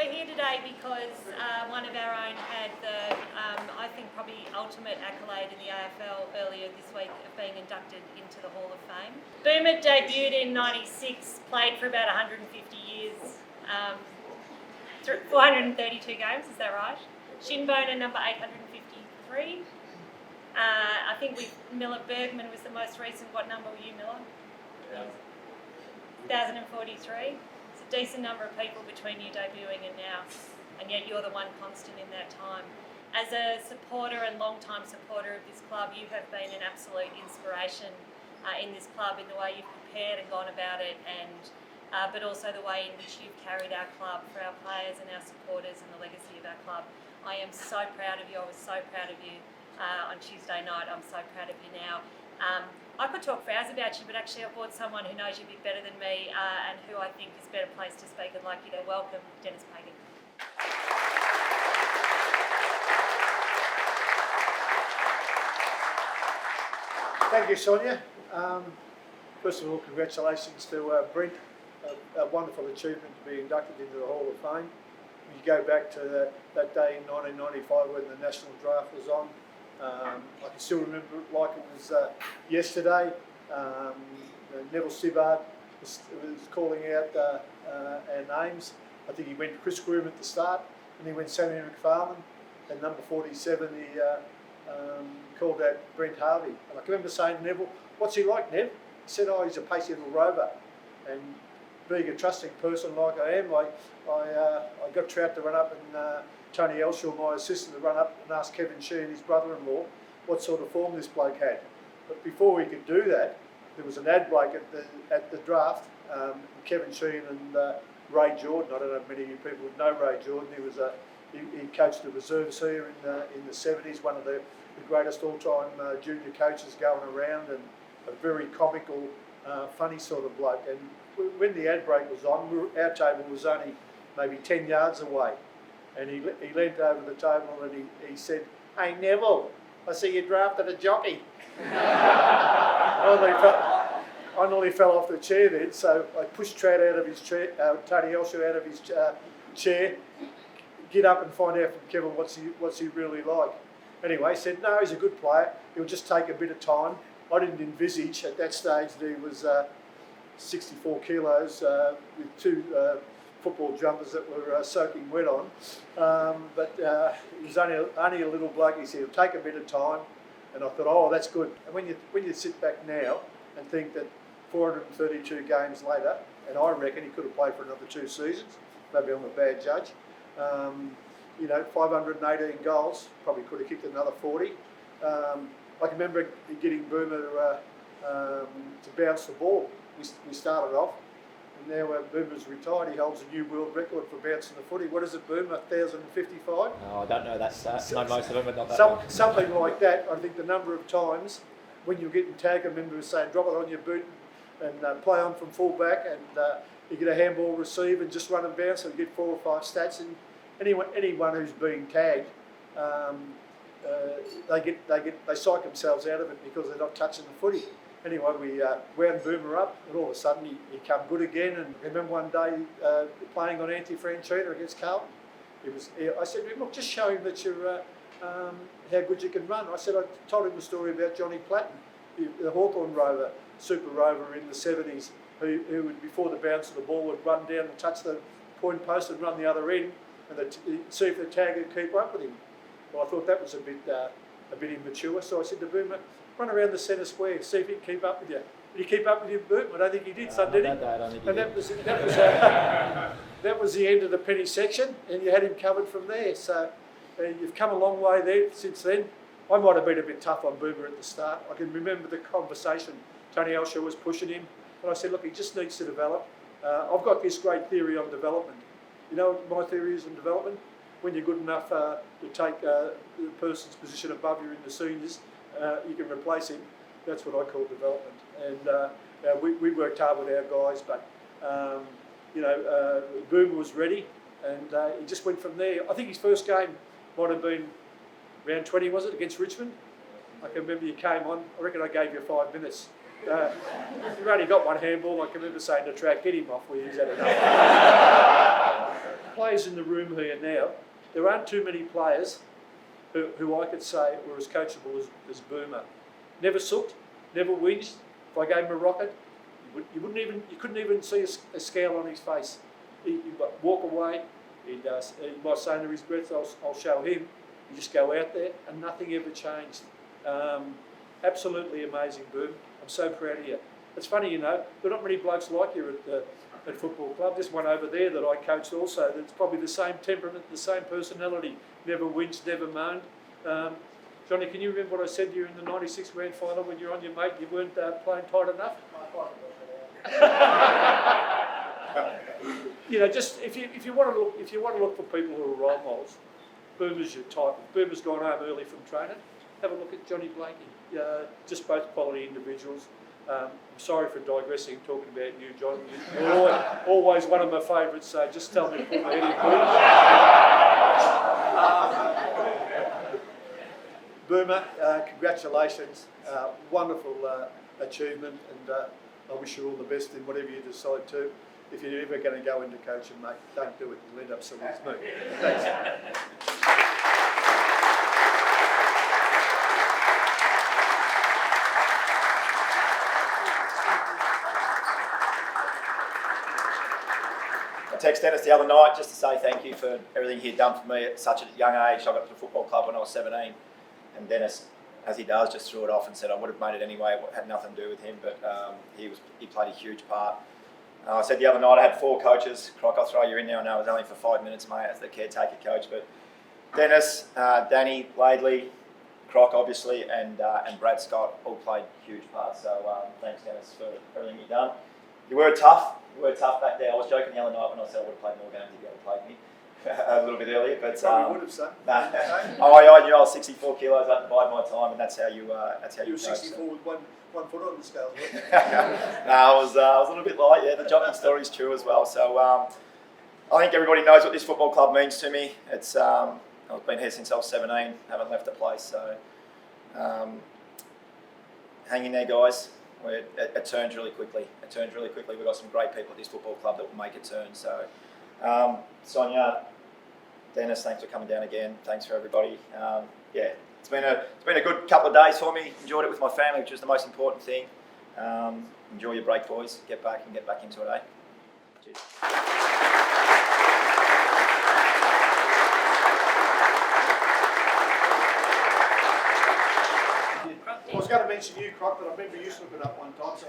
we're here today because one of our own had the, I think, probably ultimate accolade in the AFL earlier this week of being inducted into the Hall of Fame. Boomer debuted in '96, played for about 150 years, 432 games, is that right? Shinboner number 853. I think Miller Bergman was the most recent. What number were you, Miller? 1,043. It's a decent number of people between you debuting and now, and yet you're the one constant in that time. As a supporter and long-time supporter of this club, you have been an absolute inspiration in this club in the way you've prepared and gone about it, and but also the way in which you've carried our club for our players and our supporters and the legacy of our club. I am so proud of you. I was so proud of you on Tuesday night. I'm so proud of you now. I could talk for hours about you, but actually I've brought someone who knows you a bit better than me and who I think is better placed to speak and like you to welcome Denis Pagan. Thank you, Sonia. First of all, congratulations to Brent. A wonderful achievement to be inducted into the Hall of Fame. You go back to that day in 1995 when the national draft was on. I can still remember it like it was yesterday. Neville Sibbard was calling out our names. I think he went Chris Groom at the start, and he went Sammy McFarlane, and number 47 he called out Brent Harvey. And I can remember saying to Neville, "What's he like, Nev?" He said, "Oh, he's a pacey little rover." And being a trusting person like I am, I got Trout to run up and Tony Elshaw, my assistant, to run up and ask Kevin Sheehan, his brother-in-law, what sort of form this bloke had. But before we could do that, there was an ad break at the draft. Kevin Sheehan and Ray Jordan. I don't know if many of you people would know Ray Jordan. He coached the reserves here in the 70s, one of the greatest all-time junior coaches going around, and a very comical, funny sort of bloke. And when the ad break was on, our table was only maybe 10 yards away. And he leant over the table and he said, "Hey Neville, I see you drafted a jockey." I nearly fell off the chair then, so I pushed Trout out of his chair, Tony Elshaw out of his chair, get up and find out from Kevin what's he really like. Anyway, he said, "No, he's a good player, he'll just take a bit of time." I didn't envisage at that stage that he was 64 kilos with two football jumpers that were soaking wet on, but he was only a little bloke. He said, "It'll take a bit of time," and I thought, "Oh, that's good." And when you sit back now and think that 432 games later, and I reckon he could have played for another 2 seasons, maybe I'm a bad judge, 518 goals, probably could have kicked another 40. I can remember getting Boomer to bounce the ball. We started off, and now Boomer's retired. He holds a new world record for bouncing the footy. What is it, Boomer? 1,055? No, I don't know that stat. Know most of them, but not that one. Something like that. I think the number of times when you're getting tagged, I remember saying, "Drop it on your boot and play on from full back, and you get a handball receive and just run and bounce, and you get 4 or 5 stats." And anyone who's being tagged, they psych themselves out of it because they're not touching the footy. Anyway, we wound Boomer up, and all of a sudden he come good again. And I remember one day playing on Anti-Franchina against Carlton. I said to him, "Look, just show him that you're how good you can run." I told him the story about Johnny Platten, the Hawthorn rover, super rover in the 70s, who would, before the bounce of the ball, would run down and touch the point post and run the other end, and see if the tag would keep up with him. Well, I thought that was a bit immature, so I said to Boomer, "Run around the centre square, see if he can keep up with you." Did he keep up with you, Boomer? I don't think he did, son, did he? That was the end of the penny section, and you had him covered from there. So you've come a long way there since then. I might have been a bit tough on Boomer at the start. I can remember the conversation. Tony Elshaw was pushing him, and I said, "Look, he just needs to develop." I've got this great theory on development. You know what my theory is on development? When you're good enough to take the person's position above you in the seniors, you can replace him. That's what I call development. And we worked hard with our guys, but Boomer was ready, and he just went from there. I think his first game might have been round 20, was it, against Richmond? I can remember you came on. I reckon I gave you 5 minutes. You've only got one handball. I can remember saying to Trout, "Get him off, he's had enough." players in the room here now, there aren't too many players who I could say were as coachable as Boomer. Never sooked, never whinged. If I gave him a rocket, you couldn't even see a scale on his face. He'd walk away. He might say under his breath, "I'll show him." You just go out there, and nothing ever changed. Absolutely amazing, Boom. I'm so proud of you. It's funny, you know, there are not many blokes like you at football club. There's one over there that I coached also. That's probably the same temperament, the same personality. Never whinged, never moaned. Johnny, can you remember what I said to you in the '96 grand final when you're on your mate? You weren't playing tight enough. You know, just if you want to look for people who are role models, Boomer's your type. Boomer's gone home early from training. Have a look at Johnny Blakey. Just both quality individuals. I'm sorry for digressing, talking about you, John. You're always one of my favourites, so just tell me to put my head in, please. Boomer, congratulations. Wonderful achievement, and I wish you all the best in whatever you decide to. If you're ever going to go into coaching, mate, don't do it. You'll end up somewhere as me. Thanks. I texted Dennis the other night just to say thank you for everything he'd done for me at such a young age. I got to the football club when I was 17, and Dennis, as he does, just threw it off and said I would have made it anyway. It had nothing to do with him, but he played a huge part. I said the other night I had 4 coaches. Croc, I'll throw you in there. I know it was only for 5 minutes, mate, as the caretaker coach, but Dennis, Danny, Laidley, Croc, obviously, and Brad Scott all played huge parts. So thanks, Dennis, for everything you've done. You were tough. Back there. I was joking the other night when I said I would have played more games if you had played me a little bit earlier. But probably would have, son. I knew I was 64 kilos. I had to bide my time, and that's how you. You were 64 with one foot on the scale. No, I was a little bit light. Yeah, the jockey story is true as well. So I think everybody knows what this football club means to me. It's I've been here since I was 17. Haven't left the place. So hang in there, guys. It turns really quickly. We've got some great people at this football club that will make it turn. So, Sonia, Dennis, thanks for coming down again. Thanks for everybody. It's been a good couple of days for me. Enjoyed it with my family, which was the most important thing. Enjoy your break, boys. Get back into it, eh? Cheers. I was going to mention you, Croc, but I remember you slipping up one time. So